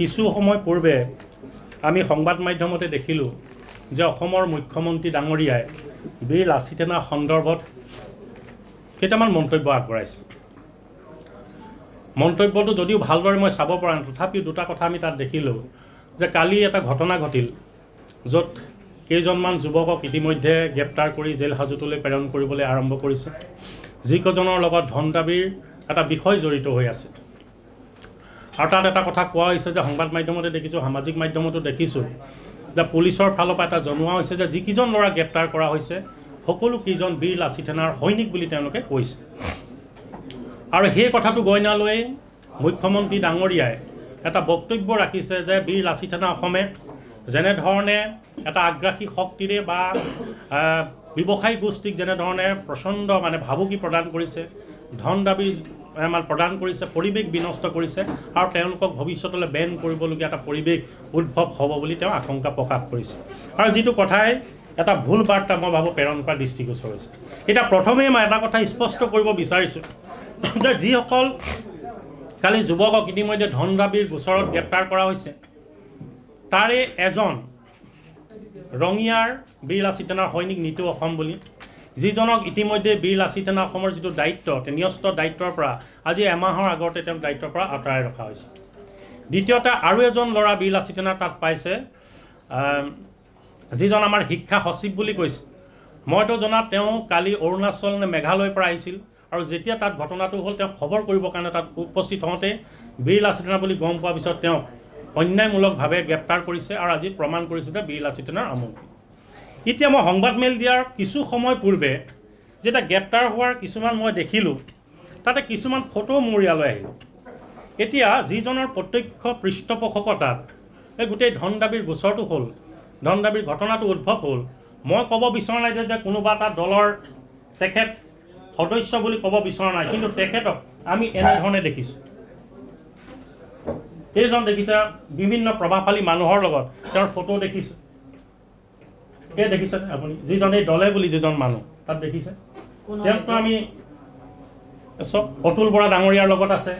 কিছু সময় পূৰ্বে আমি সংবাদ মাধ্যমতে দেখিলোঁ যে অসমৰ মুখ্যমন্ত্ৰী ডাঙৰীয়াই বীৰ লাচিত সেনাৰ সন্দৰ্ভত কেইটামান মন্তব্য আগবঢ়াইছে। মন্তব্যটো যদিও ভালদৰে মই চাব পৰা নাই, তথাপিও দুটা কথা আমি তাত দেখিলোঁ যে কালি এটা ঘটনা ঘটিল য'ত কেইজনমান যুৱকক ইতিমধ্যে গ্ৰেপ্তাৰ কৰি জেল হাজতলৈ প্ৰেৰণ কৰিবলৈ আৰম্ভ কৰিছে, যিকেইজনৰ লগত ধন দাবীৰ এটা বিষয় জড়িত হৈ আছে। আৰু তাত এটা কথা কোৱা হৈছে যে সংবাদ মাধ্যমতে দেখিছোঁ, সামাজিক মাধ্যমতো দেখিছোঁ যে পুলিচৰ ফালৰ পৰা এটা জনোৱা হৈছে যে যিকেইজন ল'ৰা গ্ৰেপ্তাৰ কৰা হৈছে সকলো কেইজন বীৰ লাচিত সেনাৰ সৈনিক বুলি তেওঁলোকে কৈছে। আৰু সেই কথাটো গইনা লৈ মুখ্যমন্ত্ৰী ডাঙৰীয়াই এটা বক্তব্য ৰাখিছে যে বীৰ লাচিত সেনা অসমে যেনেধৰণে এটা আগ্ৰাসী শক্তিৰে বা ব্যৱসায়ী গোষ্ঠীক যেনেধৰণে প্ৰচণ্ড ভাবুকি প্ৰদান কৰিছে, ধন দাবী প্ৰদান কৰিছে, পৰিৱেশ বিনষ্ট কৰিছে আৰু তেওঁলোকক ভৱিষ্যতলৈ বেন কৰিবলগীয়া এটা পৰিৱেশ উদ্ভৱ হ'ব বুলি তেওঁ আশংকা প্ৰকাশ কৰিছে। আৰু যিটো কথাই এটা ভুল বাৰ্তা মই ভাবোঁ প্ৰেৰণ কৰা দৃষ্টিগোচৰ হৈছে। এতিয়া প্ৰথমেই মই এটা কথা স্পষ্ট কৰিব বিচাৰিছোঁ যে যিসকল কালি যুৱকক ইতিমধ্যে ধন দাবীৰ গোচৰত গ্ৰেপ্তাৰ কৰা হৈছে তাৰে এজন ৰঙিয়াৰ বীৰ লাচিত সেনাৰ সৈনিক নিতু অসম বুলি, যিজনক ইতিমধ্যে বীৰ লাচিত সেনা অসমৰ যিটো দায়িত্ব ন্যস্ত দায়িত্বৰ পৰা আজি এমাহৰ আগতে তেওঁক দায়িত্বৰ পৰা আঁতৰাই ৰখা হৈছে। দ্বিতীয়তে আৰু এজন ল'ৰা বীৰ লাচিত সেনা তাত পাইছে, যিজন আমাৰ শিক্ষা সচিব বুলি কৈছে। মইতো জনাত তেওঁ কালি অৰুণাচল নে মেঘালয়ৰ পৰা আহিছিল আৰু যেতিয়া তাত ঘটনাটো হ'ল তেওঁক খবৰ কৰিবৰ কাৰণে তাত উপস্থিত হওঁতে বীৰ লাচিত সেনা বুলি গম পোৱাৰ পিছত তেওঁক অন্যায়মূলকভাৱে গ্ৰেপ্তাৰ কৰিছে আৰু আজি প্ৰমাণ কৰিছে যে বীৰ লাচিত সেনাৰ আমোল। এতিয়া মই সংবাদ মেল দিয়াৰ কিছু সময় পূৰ্বে যেতিয়া গ্ৰেপ্তাৰ হোৱাৰ কিছুমান মই দেখিলোঁ, তাতে কিছুমান ফটো মোৰ ইয়ালৈ আহিলোঁ। এতিয়া যিজনৰ প্ৰত্যক্ষ পৃষ্ঠপোষকতাত এই গোটেই ধন দাবীৰ গোচৰটো হ'ল, ধন দাবীৰ ঘটনাটো উদ্ভৱ হ'ল, মই ক'ব বিচৰা নাই যে কোনোবা এটা দলৰ তেখেত সদস্য বুলি ক'ব বিচৰা নাই, কিন্তু তেখেতক আমি এনেধৰণে দেখিছোঁ। এইজন দেখিছে বিভিন্ন প্ৰভাৱশালী মানুহৰ লগত তেওঁৰ ফটো দেখিছে। এই দেখিছে আপুনি যিজন এই দলে বুলি যিজন মানুহ তাত দেখিছে, তেওঁকতো আমি চব অতুল বৰা ডাঙৰীয়াৰ লগত আছে,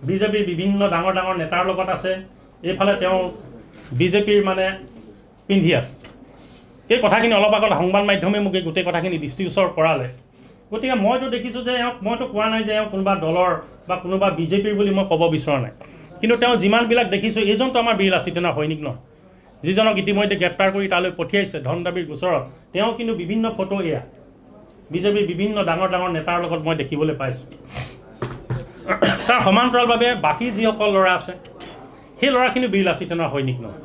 বিজেপিৰ বিভিন্ন ডাঙৰ ডাঙৰ নেতাৰ লগত আছে, এইফালে তেওঁ বিজেপিৰ পিন্ধি আছে। এই কথাখিনি অলপ আগত সংবাদ মাধ্যমে মোক এই গোটেই কথাখিনি দৃষ্টিগোচৰ কৰালে। গতিকে মইতো দেখিছোঁ যে এওঁক, মইতো কোৱা নাই যে এওঁ কোনোবা দলৰ বা কোনোবা বিজেপিৰ বুলি মই ক'ব বিচৰা নাই, কিন্তু তেওঁ যিমানবিলাক দেখিছোঁ এইজনতো আমাৰ বীৰ লাচিত সেনাৰ সৈনিক নহয়, যিজনক ইতিমধ্যে গ্ৰেপ্তাৰ কৰি তালৈ পঠিয়াইছে ধন দাবীৰ গোচৰত। তেওঁ কিন্তু বিভিন্ন ফটো এয়া বিজেপিৰ বিভিন্ন ডাঙৰ ডাঙৰ নেতাৰ লগত মই দেখিবলৈ পাইছোঁ। তাৰ সমান্তৰালভাৱে বাকী যিসকল ল'ৰা আছে সেই ল'ৰাখিনি বীৰ লাচিত সেনাৰ সৈনিক নহয়।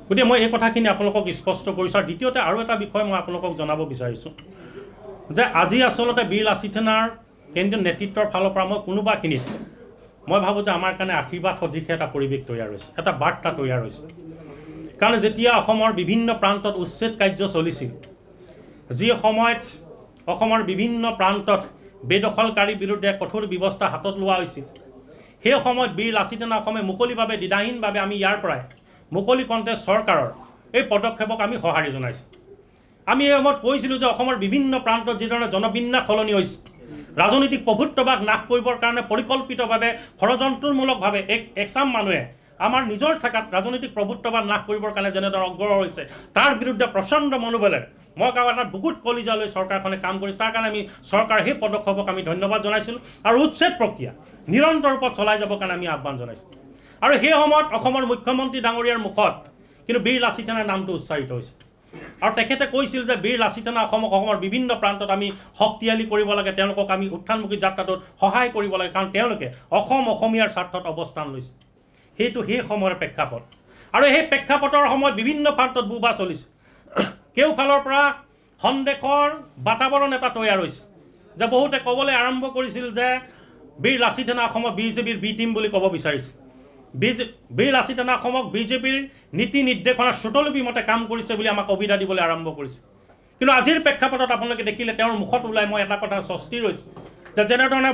গতিকে মই এই কথাখিনি আপোনালোকক স্পষ্ট কৰিছোঁ। আৰু দ্বিতীয়তে আৰু এটা বিষয় মই আপোনালোকক জনাব বিচাৰিছোঁ যে আজি আচলতে বীৰ লাচিত সেনাৰ কেন্দ্ৰীয় নেতৃত্বৰ ফালৰ পৰা মই কোনোবাখিনিত মই ভাবোঁ যে আমাৰ কাৰণে আশীৰ্বাদ সদৃশে এটা পৰিৱেশ তৈয়াৰ হৈছে, এটা বাৰ্তা তৈয়াৰ হৈছে। কাৰণ যেতিয়া অসমৰ বিভিন্ন প্ৰান্তত উচ্ছেদ কাৰ্য চলিছিল, যি সময়ত অসমৰ বিভিন্ন প্ৰান্তত বেদখলকাৰীৰ বিৰুদ্ধে কঠোৰ ব্যৱস্থা হাতত লোৱা হৈছিল, সেই সময়ত বীৰ লাচিত সেনা অসমে মুকলিভাৱে দ্বিধাহীনভাৱে আমি ইয়াৰ পৰাই মুকলি কণ্ঠে চৰকাৰৰ এই পদক্ষেপক আমি সঁহাৰি জনাইছোঁ। আমি এই সময়ত কৈছিলোঁ যে অসমৰ বিভিন্ন প্ৰান্তত যিধৰণে জনবিন্যাস সলনি হৈছে, ৰাজনৈতিক প্ৰভুত্ববাদ নাশ কৰিবৰ কাৰণে পৰিকল্পিতভাৱে ষড়যন্ত্ৰমূলকভাৱে এচাম মানুহে আমাৰ নিজৰ ঠেকাত ৰাজনৈতিক প্ৰভুত্ববাদ নাশ কৰিবৰ কাৰণে যেনেদৰে অগ্ৰসৰ হৈছে, তাৰ বিৰুদ্ধে প্ৰচণ্ড মনোবলেৰে মই কোৱা এটা বুকুত কলিজালৈ চৰকাৰখনে কাম কৰিছে। তাৰ কাৰণে আমি চৰকাৰৰ সেই পদক্ষেপক আমি ধন্যবাদ জনাইছিলোঁ আৰু উচ্ছেদ প্ৰক্ৰিয়া নিৰন্তৰ ৰূপত চলাই যাবৰ কাৰণে আমি আহ্বান জনাইছিলোঁ। আৰু সেই সময়ত অসমৰ মুখ্যমন্ত্ৰী ডাঙৰীয়াৰ মুখত কিন্তু বীৰ লাচিত সেনাৰ নামটো উচ্চাৰিত হৈছে আৰু তেখেতে কৈছিল যে বীৰ লাচিত সেনা অসমৰ বিভিন্ন প্ৰান্তত আমি শক্তিশালী কৰিব লাগে, তেওঁলোকক আমি উত্থানমুখী যাত্ৰাটোত সহায় কৰিব লাগে, কাৰণ তেওঁলোকে অসমীয়াৰ স্বাৰ্থত অৱস্থান লৈছে। সেইটো সেই সময়ৰ প্ৰেক্ষাপট। আৰু সেই প্ৰেক্ষাপটৰ সময়ত বিভিন্ন প্ৰান্তত বুবা চলিছে। কেওফালৰ পৰা সন্দেহৰ বাতাবৰণ এটা তৈয়াৰ হৈছে যে বহুতে ক'বলৈ আৰম্ভ কৰিছিল যে বীৰ লাচিত সেনা অসমৰ বিজেপিৰ বি টিম বুলি ক'ব বিচাৰিছিল। বীৰ লাচিত সেনা অসমক বিজেপিৰ নীতি নিৰ্দেশনাৰ শ্ৰুতলিপি মতে কাম কৰিছে বুলি আমাক অভিধা দিবলৈ আৰম্ভ কৰিছে। কিন্তু আজিৰ প্ৰেক্ষাপটত আপোনালোকে দেখিলে তেওঁৰ মুখত ওলাই মই এটা কথা স্বস্তি ৰৈছোঁ যে যেনেধৰণে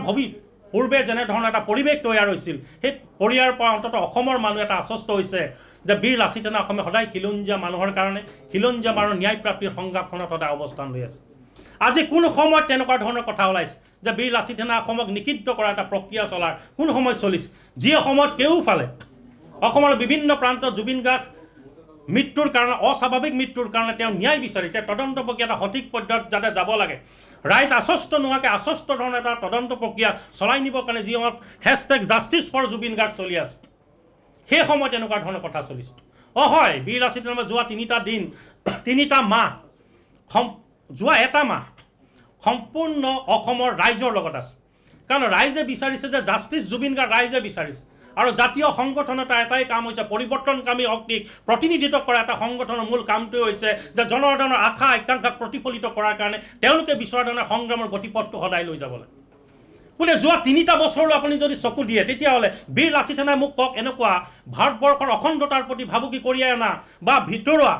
পূৰ্বে যেনেধৰণৰ এটা পৰিৱেশ তৈয়াৰ হৈছিল, সেই পৰিয়ালৰ পৰা অন্ততঃ অসমৰ মানুহ এটা আশ্বস্ত হৈছে যে বীৰ লাচিত সেনা অসমে সদায় খিলঞ্জীয়া মানুহৰ কাৰণে, খিলঞ্জীয়া মানুহৰ ন্যায় প্ৰাপ্তিৰ সংগ্ৰামখনত সদায় অৱস্থান লৈ আছে। আজি কোনো সময়ত তেনেকুৱা ধৰণৰ কথা ওলাইছে যে বীৰ লাচিত সেনা অসমক নিষিদ্ধ কৰা এটা প্ৰক্ৰিয়া চলাৰ কোন সময়ত চলিছে যি সময়ত কেউফালে অসমৰ বিভিন্ন প্ৰান্তত জুবিন গাৰ্গ মৃত্যুৰ কাৰণে অস্বাভাৱিক মৃত্যুৰ কাৰণে তেওঁ ন্যায় বিচাৰি তেওঁ তদন্ত প্ৰক্ৰিয়া এটা সঠিক পদ্ধতিত যাতে যাব লাগে ৰাইজ আশ্বস্ত নোহোৱাকৈ আশ্বস্ত ধৰণে এটা তদন্ত প্ৰক্ৰিয়া চলাই নিবৰ কাৰণে যি সময়ত #জাষ্টিছ ফৰ জুবিন গাৰ্গ চলি আছে সেই সময়ত এনেকুৱা ধৰণৰ কথা চলিছে হয় বীৰ লাচিত সেনা যোৱা 3টা দিন 3টা মাহ যোৱা এটা মাহ সম্পূৰ্ণ অসমৰ ৰাইজৰ লগত আছে কাৰণ ৰাইজে বিচাৰিছে যে জাষ্টিছ জুবিন গাৰ্গ ৰাইজে বিচাৰিছে আৰু জাতীয় সংগঠন এটাই কাম হৈছে পৰিৱৰ্তনকামী শক্তিক প্ৰতিনিধিত্ব কৰা এটা সংগঠনৰ মূল কামটোৱে হৈছে যে জনসাধাৰণৰ আশা আকাংক্ষাক প্ৰতিফলিত কৰাৰ কাৰণে তেওঁলোকে বিচৰা ধৰণৰ সংগ্ৰামৰ গতিপথটো সদায় লৈ যাব লাগে বোলে যোৱা 3টা বছৰলৈ আপুনি যদি চকু দিয়ে তেতিয়াহ'লে বীৰ লাচিত সেনাই মোক কওক এনেকুৱা ভাৰতবৰ্ষৰ অখণ্ডতাৰ প্ৰতি ভাবুকি কঢ়িয়াই অনা বা ভিতৰুৱা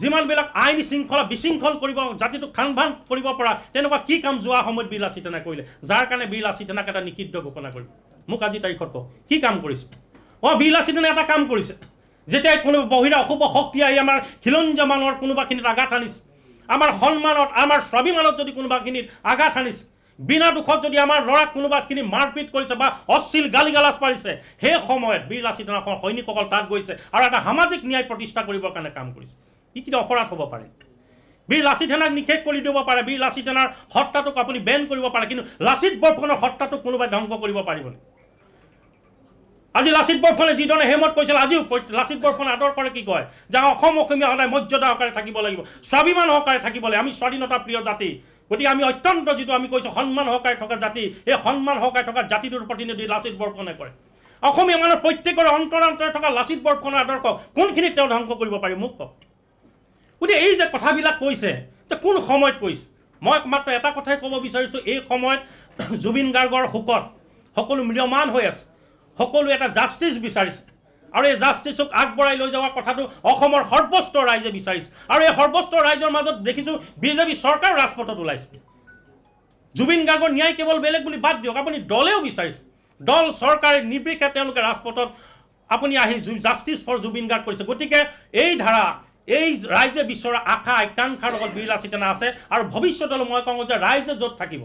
যিমানবিলাক আইন শৃংখলা বিশৃংখল কৰিব জাতিটোক খান কৰিব পৰা তেনেকুৱা কি কাম যোৱা সময়ত বীৰ লাচিত সেনাই কৰিলে যাৰ কাৰণে বীৰ লাচিত সেনাক এটা নিষিদ্ধ ঘোষণা কৰিব মোক আজি তাৰিখত কওক কি কাম কৰিছে বীৰ লাচিত সেনাই এটা কাম কৰিছে যেতিয়াই কোনো বহিৰা অশুভ শক্তি আহি আমাৰ খিলঞ্জীয়া মানুহৰ কোনোবাখিনিত আঘাত আনিছে আমাৰ সন্মানত আমাৰ স্বাভিমানত যদি কোনোবাখিনিত আঘাত আনিছে বিনা দুখত যদি আমাৰ ল'ৰাক কোনোবাখিনি মাৰপিট কৰিছে বা অশ্লীল গালি গালাজ পাৰিছে সেই সময়ত বীৰ লাচিত সেনাৰ সৈনিকসকল তাত গৈছে আৰু এটা সামাজিক ন্যায় প্ৰতিষ্ঠা কৰিবৰ কাৰণে কাম কৰিছে ই কি অপৰাধ হ'ব পাৰে বীৰ লাচিত সেনাক নিষেধ কৰি দিব পাৰে বীৰ লাচিত সেনাৰ হত্যাটোক আপুনি বেন কৰিব পাৰে কিন্তু লাচিত বৰফুকনৰ হত্যাটোক কোনোবাই ধ্বংস কৰিব পাৰিবনে আজি লাচিত বৰফুকনে যিধৰণে হেমত কৈছিল আজিও লাচিত বৰফুকনে আদৰ কৰে কি কয় যে অসমীয়া সদায় মৰ্যাদা সহকাৰে থাকিব লাগিব স্বাভিমান সহকাৰে থাকিব লাগিব আমি স্বাধীনতা প্ৰিয় জাতি গতিকে আমি অত্যন্ত যিটো আমি কৈছোঁ সন্মান সহকাৰে থকা জাতি এই সন্মান সহকাৰে থকা জাতিটোৰ প্ৰতিনিধি লাচিত বৰফুকনে কৰে অসমীয়া মানুহৰ প্ৰত্যেকৰে অন্তৰে থকা লাচিত বৰফুকনৰ আদৰ্শ কোনখিনিত তেওঁ ধ্বংস কৰিব পাৰি মোক কওক গতিকে এই যে কথাবিলাক কৈছে যে কোন সময়ত কৈছে মই মাত্ৰ এটা কথাই ক'ব বিচাৰিছোঁ এই সময়ত জুবিন গাৰ্গৰ শোকত সকলো ম্ৰিয়মান হৈ আছে সকলো এটা জাষ্টিছ বিচাৰিছে আৰু এই জাষ্টিছক আগবঢ়াই লৈ যোৱাৰ কথাটো অসমৰ সৰ্বস্ত ৰাইজে বিচাৰিছে আৰু এই সৰ্বস্ত ৰাইজৰ মাজত দেখিছোঁ বিজেপি চৰকাৰ ৰাজপথত ওলাইছে জুবিন গাৰ্গৰ ন্যায় কেৱল বেলেগ বুলি বাদ দিয়ক আপুনি দলেও বিচাৰিছে দল চৰকাৰে নিৰ্বিশেষে তেওঁলোকে ৰাজপথত আপুনি আহি জাষ্টিছ ফৰ জুবিন গাৰ্গ কৰিছে গতিকে এই ধাৰা এই ৰাইজে বিচৰা আশা আকাংক্ষাৰ লগত বীৰ লাচিত সেনা আছে আৰু ভৱিষ্যতলৈ মই কওঁ যে ৰাইজে য'ত থাকিব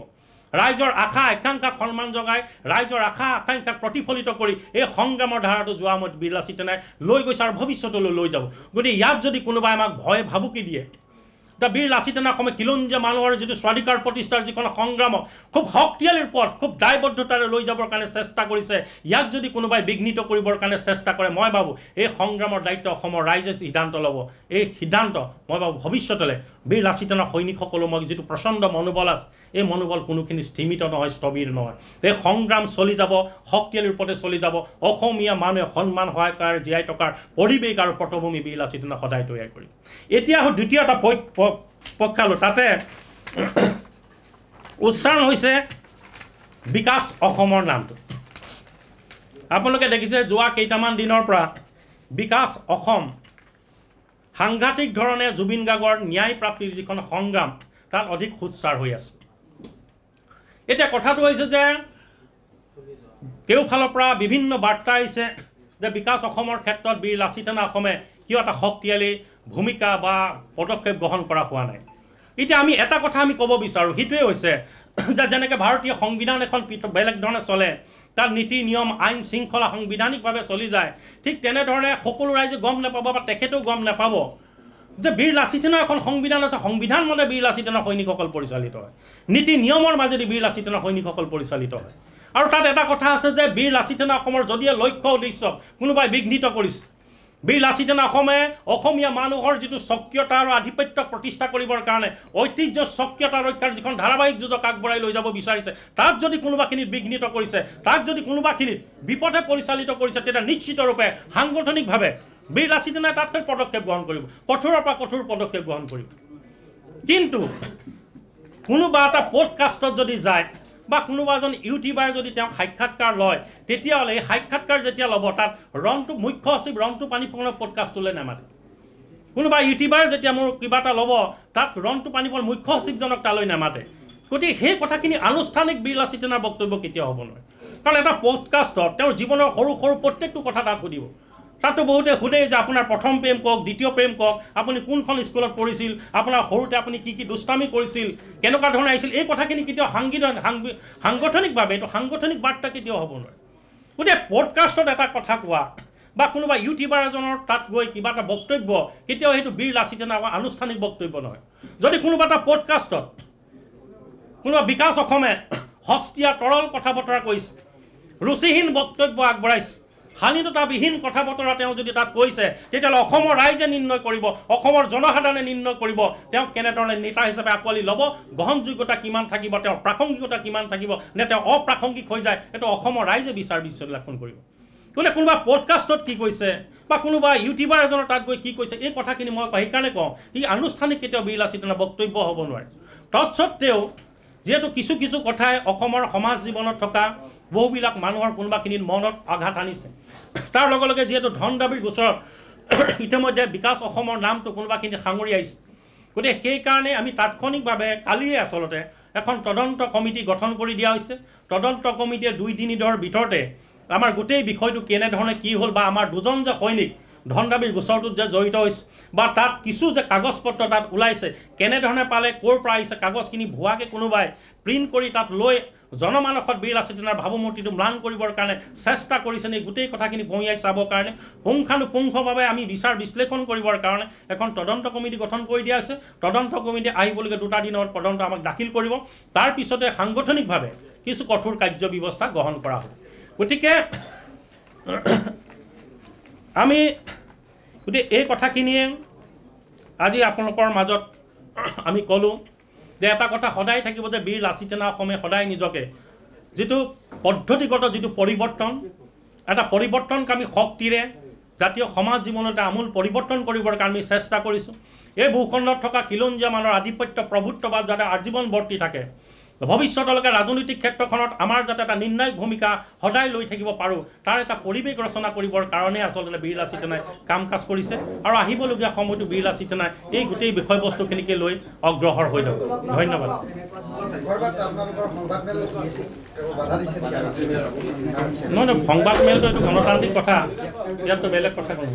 ৰাইজৰ আশা আকাংক্ষাক সন্মান জগাই ৰাইজৰ আশা আকাংক্ষাক প্ৰতিফলিত কৰি এই সংগ্ৰামৰ ধাৰাটো যোৱা সময়ত বীৰ লাচিত সেনাই লৈ গৈছে আৰু ভৱিষ্যতলৈ লৈ যাব গতিকে ইয়াত যদি কোনোবাই আমাক ভয় ভাবুকি দিয়ে বীৰ লাচিত সেনা অসমে খিলঞ্জীয়া মানুহৰ যিটো স্বাধিকাৰ প্ৰতিষ্ঠাৰ যিখন সংগ্ৰামক খুব শক্তিশালী ৰূপত খুব দায়বদ্ধতাৰে লৈ যাবৰ কাৰণে চেষ্টা কৰিছে ইয়াক যদি কোনোবাই বিঘ্নিত কৰিবৰ কাৰণে চেষ্টা কৰে মই ভাবোঁ এই সংগ্ৰামৰ দায়িত্ব অসমৰ ৰাইজে সিদ্ধান্ত ল'ব এই সিদ্ধান্ত মই ভাবোঁ ভৱিষ্যতলৈ বীৰ লাচিত সেনাৰ সৈনিকসকলৰ মই যিটো প্ৰচণ্ড মনোবল আছে এই মনোবল কোনোখিনি স্থিমিত নহয় স্থবিৰ নহয় এই সংগ্ৰাম চলি যাব শক্তিশালী ৰূপতে চলি যাব অসমীয়া মানুহে সন্মান সহায়কাৰে জীয়াই থকাৰ পৰিৱেশ আৰু পটভূমি বীৰ লাচিত সেনা সদায় তৈয়াৰ কৰিব এতিয়া দ্বিতীয় এটা পক্ষালো তাতে উচ্চাৰণ হৈছে বিকাশ অসমৰ নামটো আপোনালোকে দেখিছে যোৱা কেইটামান দিনৰ পৰা বিকাশ অসম সাংঘাতিক ধৰণে জুবিন গাৰ্গৰ ন্যায় প্ৰাপ্তিৰ যিখন সংগ্ৰাম তাত অধিক সোচ্চাৰ হৈ আছে এতিয়া কথাটো হৈছে যে কেউফালৰ পৰা বিভিন্ন বাৰ্তা আহিছে যে বিকাশ অসমৰ ক্ষেত্ৰত বীৰ লাচিত সেনা অসমে কিয় এটা শক্তিশালী ভূমিকা বা পদক্ষেপ গ্ৰহণ কৰা হোৱা নাই এতিয়া আমি এটা কথা আমি ক'ব বিচাৰোঁ সেইটোৱে হৈছে যে যেনেকৈ ভাৰতীয় সংবিধান এখন বেলেগ ধৰণে চলে তাত নীতি নিয়ম আইন শৃংখলা সাংবিধানিকভাৱে চলি যায় ঠিক তেনেধৰণে সকলো ৰাইজে গম নাপাব বা তেখেতেও গম নাপাব যে বীৰ লাচিত সেনাৰ এখন সংবিধান আছে সংবিধান মতে বীৰ লাচিত সেনাৰ সৈনিকসকল পৰিচালিত হয় নীতি নিয়মৰ মাজেদি বীৰ লাচিত সেনাৰ সৈনিকসকল পৰিচালিত হয় আৰু তাত এটা কথা আছে যে বীৰ লাচিত সেনা অসমৰ যদিও লক্ষ্য উদ্দেশ্য কোনোবাই বিঘ্নিত কৰিছে বীৰ লাচিত সেনা অসমে অসমীয়া মানুহৰ যিটো স্বকীয়তা আৰু আধিপত্য প্ৰতিষ্ঠা কৰিবৰ কাৰণে ঐতিহ্য স্বকীয়তা ৰক্ষাৰ যিখন ধাৰাবাহিক যুঁজক আগবঢ়াই লৈ যাব বিচাৰিছে তাক যদি কোনোবাখিনিত বিঘ্নিত কৰিছে তাক যদি কোনোবাখিনিত বিপথে পৰিচালিত কৰিছে তেতিয়া নিশ্চিতৰূপে সাংগঠনিকভাৱে বীৰ লাচিত সেনাই তাতকৈ পদক্ষেপ গ্ৰহণ কৰিব কঠোৰৰ পৰা কঠোৰ পদক্ষেপ গ্ৰহণ কৰিব কিন্তু কোনোবা এটা পডকাষ্টত যদি যায় বা কোনোবা এজন ইউটিউবাৰ যদি তেওঁক সাক্ষাৎকাৰ লয় তেতিয়াহ'লে এই সাক্ষাৎকাৰ যেতিয়া ল'ব তাত মুখ্য সচিব ৰন্টু পানীপ্ৰকাশক পডকাষ্টলৈ নামাতে কোনোবা ইউটিউবাৰ যেতিয়া মোৰ কিবা এটা ল'ব তাত ৰন্টু পানীপ্ৰকাশক মুখ্য সচিবজনক তালৈ নামাতে গতিকে সেই কথাখিনি আনুষ্ঠানিক বীৰ লাচিত সেনাৰ বক্তব্য কেতিয়াও হ'ব নোৱাৰে কাৰণ এটা পডকাষ্টত তেওঁৰ জীৱনৰ সৰু সৰু প্ৰত্যেকটো কথা তাত সুধিব তাতো বহুতে সোধে যে আপোনাৰ প্ৰথম প্ৰেম কওক, দ্বিতীয় প্ৰেম কওক, আপুনি কোনখন স্কুলত পঢ়িছিল, আপোনাৰ সৰুতে আপুনি কি কি দুষ্টামি কৰিছিল, কেনেকুৱা ধৰণে আহিছিল, এই কথাখিনি কেতিয়াও সাংগঠনিকভাৱে এইটো সাংগঠনিক বাৰ্তা কেতিয়াও হ'ব নোৱাৰে। গতিকে পডকাষ্টত এটা কথা কোৱা বা কোনোবা ইউটিউবাৰ এজনৰ তাত গৈ কিবা এটা বক্তব্য কেতিয়াও সেইটো বীৰ লাচিত সেনাৰ আনুষ্ঠানিক বক্তব্য নহয়। যদি কোনোবা এটা পডকাষ্টত কোনোবা বিকাশ অসমে সস্তীয়া তৰল কথা বতৰা কৈছে, ৰুচিহীন বক্তব্য আগবঢ়াইছে, শালীনতাবিহীন কথা বতৰা তেওঁ যদি তাত কৈছে, তেতিয়াহ'লে অসমৰ ৰাইজে নিৰ্ণয় কৰিব, অসমৰ জনসাধাৰণে নিৰ্ণয় কৰিব তেওঁ কেনেধৰণে নেতা হিচাপে আঁকোৱালি ল'ব, গ্ৰহণযোগ্যতা কিমান থাকিব, তেওঁৰ প্ৰাসংগিকতা কিমান থাকিব, নে তেওঁ অপ্ৰাসংগিক হৈ যায়, এইটো অসমৰ ৰাইজে বিচাৰ বিশ্লেষণ কৰিব। গতিকে কোনোবা পডকাষ্টত কি কৈছে বা কোনোবা ইউটিউবাৰ এজনৰ তাত গৈ কি কৈছে, এই কথাখিনি মই সেইকাৰণে কওঁ ই আনুষ্ঠানিক কেতিয়াও বীৰ লাচিত সেনাৰ বক্তব্য হ'ব নোৱাৰে। তৎসত্বেও যিহেতু কিছু কিছু কথাই অসমৰ সমাজ জীৱনত থকা বহুবিলাক মানুহৰ কোনোবাখিনিত মনত আঘাত আনিছে, তাৰ লগে লগে যিহেতু ধন দাবীৰ গোচৰত ইতিমধ্যে বিকাশ অসমৰ নামটো কোনোবাখিনিত সাঙুৰি আহিছে, গতিকে সেইকাৰণে আমি তাৎক্ষণিকভাৱে কালিয়ে আচলতে এখন তদন্ত কমিটি গঠন কৰি দিয়া হৈছে। তদন্ত কমিটিয়ে 2-3 দিনৰ ভিতৰতে আমাৰ গোটেই বিষয়টো কেনেধৰণে কি হ'ল বা আমাৰ দুজন যে সৈনিক ধন দাবীৰ গোচৰটোত যে জড়িত হৈছে বা তাত কিছু যে কাগজ পত্ৰ তাত ওলাইছে, কেনেধৰণে পালে, ক'ৰ পৰা আহিছে, কাগজখিনি ভুৱাকৈ কোনোবাই প্ৰিণ্ট কৰি তাত লৈ জনমানসত বীৰ লাচিত সেনাৰ ভাৱমূৰ্তিটো ম্লান কৰিবৰ কাৰণে চেষ্টা কৰিছে নে, গোটেই কথাখিনি ভঙিয়াই চাবৰ কাৰণে পুংখানুপুংখভাৱে আমি বিচাৰ বিশ্লেষণ কৰিবৰ কাৰণে এখন তদন্ত কমিটি গঠন কৰি দিয়া হৈছে। তদন্ত কমিটি আহিবলগীয়া 2টা দিনৰ তদন্ত আমাক দাখিল কৰিব, তাৰ পিছতে সাংগঠনিকভাৱে কিছু কঠোৰ কাৰ্য ব্যৱস্থা গ্ৰহণ কৰা হ'ব। গতিকে আমি গতিকে এই কথাখিনিয়ে আজি আপোনালোকৰ মাজত আমি ক'লোঁ যে এটা কথা সদায় থাকিব যে বীৰ লাচিত সেনা অসমে সদায় নিজকে যিটো পদ্ধতিগত যিটো পৰিৱৰ্তন, এটা পৰিৱৰ্তনকামী শক্তিৰে জাতীয় সমাজ জীৱনত এটা আমূল পৰিৱৰ্তন কৰিবৰ কাৰণে আমি চেষ্টা কৰিছোঁ। এই ভূখণ্ডত থকা খিলঞ্জীয়া মানুহৰ আধিপত্য প্ৰভুত্ববাদ যাতে আজীৱন বৰ্তি থাকে, ভৱিষ্যতলৈকে ৰাজনৈতিক ক্ষেত্ৰখনত আমাৰ যাতে এটা নিৰ্ণায়ক ভূমিকা সদায় লৈ থাকিব পাৰোঁ, তাৰ এটা পৰিৱেশ ৰচনা কৰিবৰ কাৰণে আচলতে বীৰ লাচিত সেনাই কাম কাজ কৰিছে আৰু আহিবলগীয়া সময়তো বীৰ লাচিত সেনাই এই গোটেই বিষয়বস্তুখিনিকে লৈ অগ্ৰসৰ হৈ যাব। ধন্যবাদ। নহয়, সংবাদ মেলটো এইটো গণতান্ত্ৰিক কথা, ইয়াততো বেলেগ কথা ক'ব।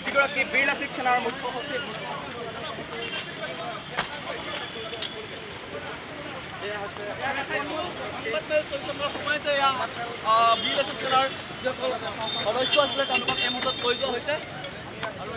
যিগৰাকী বীৰ লাচিত সেনাৰ মুখ্য সচিব সময়তে বীৰ লাচিত সেনাৰ যিসকল সদস্য আছিলে তেওঁলোকক এই মুহূৰ্তত কৈ যোৱা হৈছে আৰু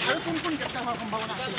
আৰু কোন গ্ৰেপ্তাৰ হোৱাৰ সম্ভাৱনা আছে?